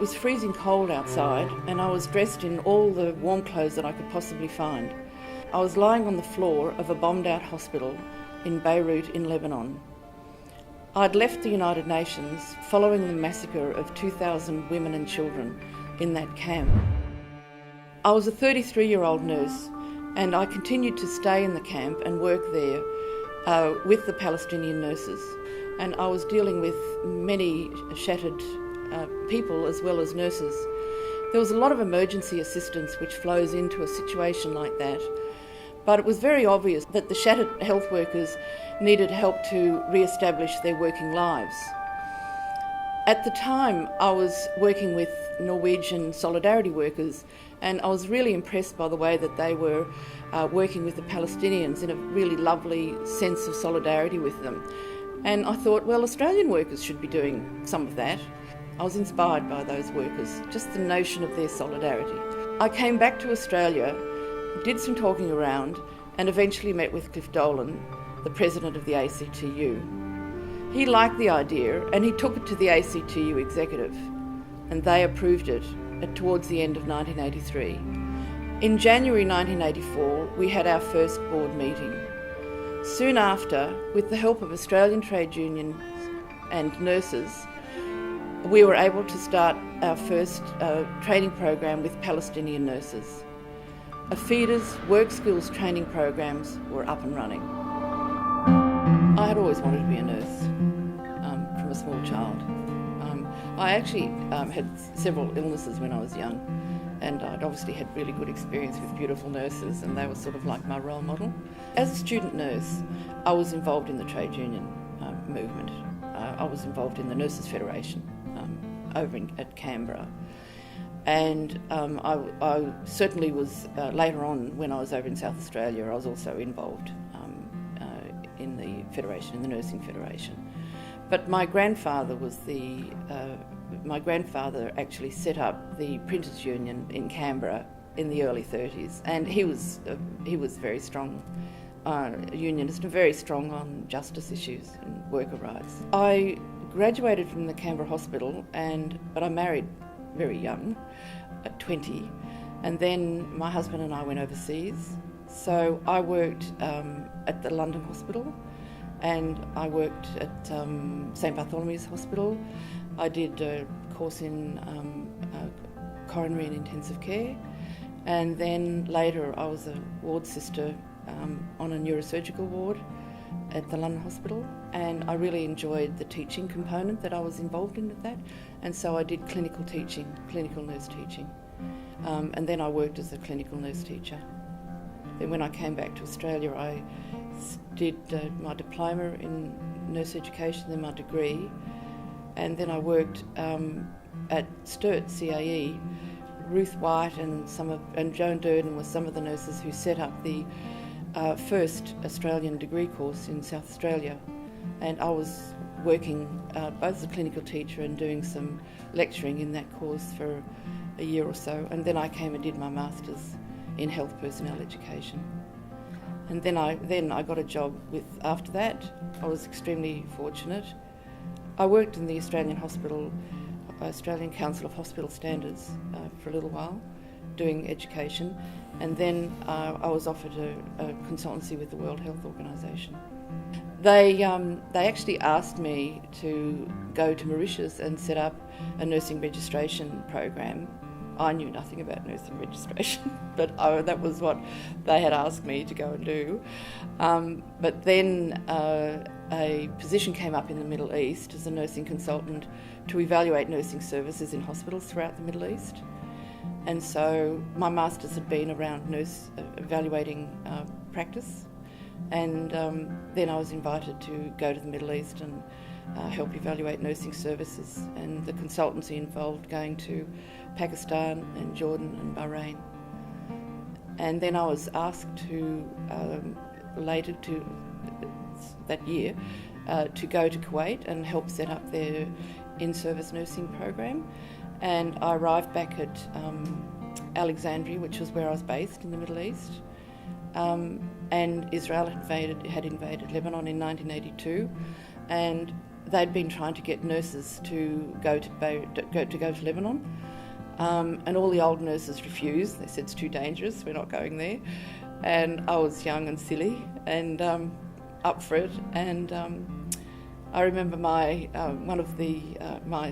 It was freezing cold outside and I was dressed in all the warm clothes that I could possibly find. I was lying on the floor of a bombed-out hospital in Beirut in Lebanon. I'd left the United Nations following the massacre of 2,000 women and children in that camp. I was a 33-year-old nurse and I continued to stay in the camp and work there with the Palestinian nurses. And I was dealing with many shattered people as well as nurses. There was a lot of emergency assistance which flows into a situation like that, but it was very obvious that the shattered health workers needed help to re-establish their working lives. At the time, I was working with Norwegian solidarity workers, and I was really impressed by the way that they were working with the Palestinians in a really lovely sense of solidarity with them. And I thought, well, Australian workers should be doing some of that. I was inspired by those workers, just the notion of their solidarity. I came back to Australia, did some talking around, and eventually met with Cliff Dolan, the president of the ACTU. He liked the idea and he took it to the ACTU executive, and they approved it towards the end of 1983. In January 1984, we had our first board meeting. Soon after, with the help of Australian trade unions and nurses, we were able to start our first training program with Palestinian nurses. APHEDA's work skills training programs were up and running. I had always wanted to be a nurse from a small child. I actually had several illnesses when I was young, and I'd obviously had really good experience with beautiful nurses, and they were sort of like my role model. As a student nurse, I was involved in the trade union movement. I was involved in the Nurses Federation over at Canberra. And I certainly was, later on when I was over in South Australia, I was also involved in the Federation, in the Nursing Federation. But my grandfather actually set up the Printers Union in Canberra in the early 30s, and he was very strong unionist and very strong on justice issues and worker rights. I graduated from the Canberra Hospital, but I married very young, at 20, and then my husband and I went overseas. So I worked at the London Hospital, and I worked at St Bartholomew's Hospital. I did a course in coronary and intensive care, and then later I was a ward sister on a neurosurgical ward at the London Hospital, and I really enjoyed the teaching component that I was involved in at that, and so I did clinical teaching, clinical nurse teaching, and then I worked as a clinical nurse teacher. Then when I came back to Australia, I did my diploma in nurse education, then my degree, and then I worked at Sturt CAE. Ruth White and Joan Durden were some of the nurses who set up the first Australian degree course in South Australia, and I was working both as a clinical teacher and doing some lecturing in that course for a year or so, and then I came and did my Masters in Health Personnel Education. And then I got a job after that, I was extremely fortunate. I worked in the Australian Council of Hospital Standards for a little while, doing education, and then I was offered a consultancy with the World Health Organization. They actually asked me to go to Mauritius and set up a nursing registration program. I knew nothing about nursing registration, but that was what they had asked me to go and do. But then a position came up in the Middle East as a nursing consultant to evaluate nursing services in hospitals throughout the Middle East. And so my Masters had been around nurse evaluating practice, and then I was invited to go to the Middle East and help evaluate nursing services, and the consultancy involved going to Pakistan and Jordan and Bahrain. And then I was asked to, later that year, to go to Kuwait and help set up their in-service nursing program. And I arrived back at Alexandria, which was where I was based in the Middle East. And Israel had invaded Lebanon in 1982, and they'd been trying to get nurses to go to Lebanon, and all the old nurses refused. They said it's too dangerous, we're not going there. And I was young and silly and up for it. And I remember my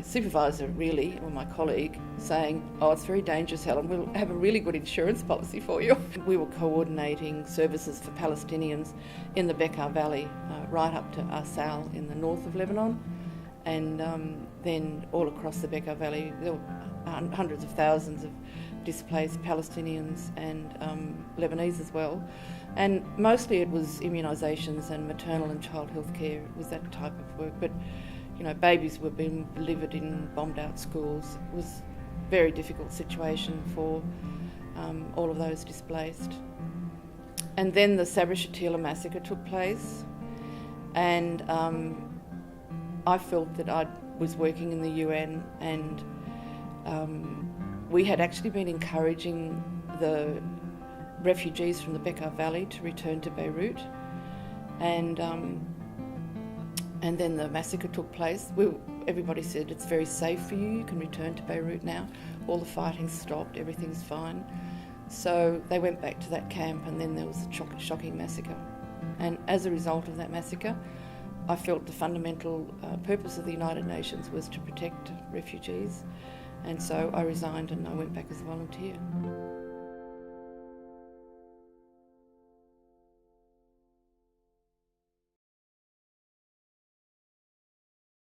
supervisor, really, or my colleague, saying, "Oh, it's very dangerous, Helen. We'll have a really good insurance policy for you." We were coordinating services for Palestinians in the Bekaa Valley, right up to Arsal in the north of Lebanon, and then all across the Bekaa Valley. There were hundreds of thousands of displaced Palestinians and Lebanese as well. And mostly it was immunisations and maternal and child health care. It was that type of work. But, you know, babies were being delivered in bombed out schools. It was a very difficult situation for all of those displaced. And then the Sabra Shatila massacre took place, and I felt that I was working in the UN, and we had actually been encouraging the refugees from the Bekaa Valley to return to Beirut, and then the massacre took place. Everybody said, "It's very safe for you, you can return to Beirut now, all the fighting's stopped, everything's fine." So they went back to that camp, and then there was a shocking massacre. And as a result of that massacre, I felt the fundamental purpose of the United Nations was to protect refugees, and so I resigned and I went back as a volunteer.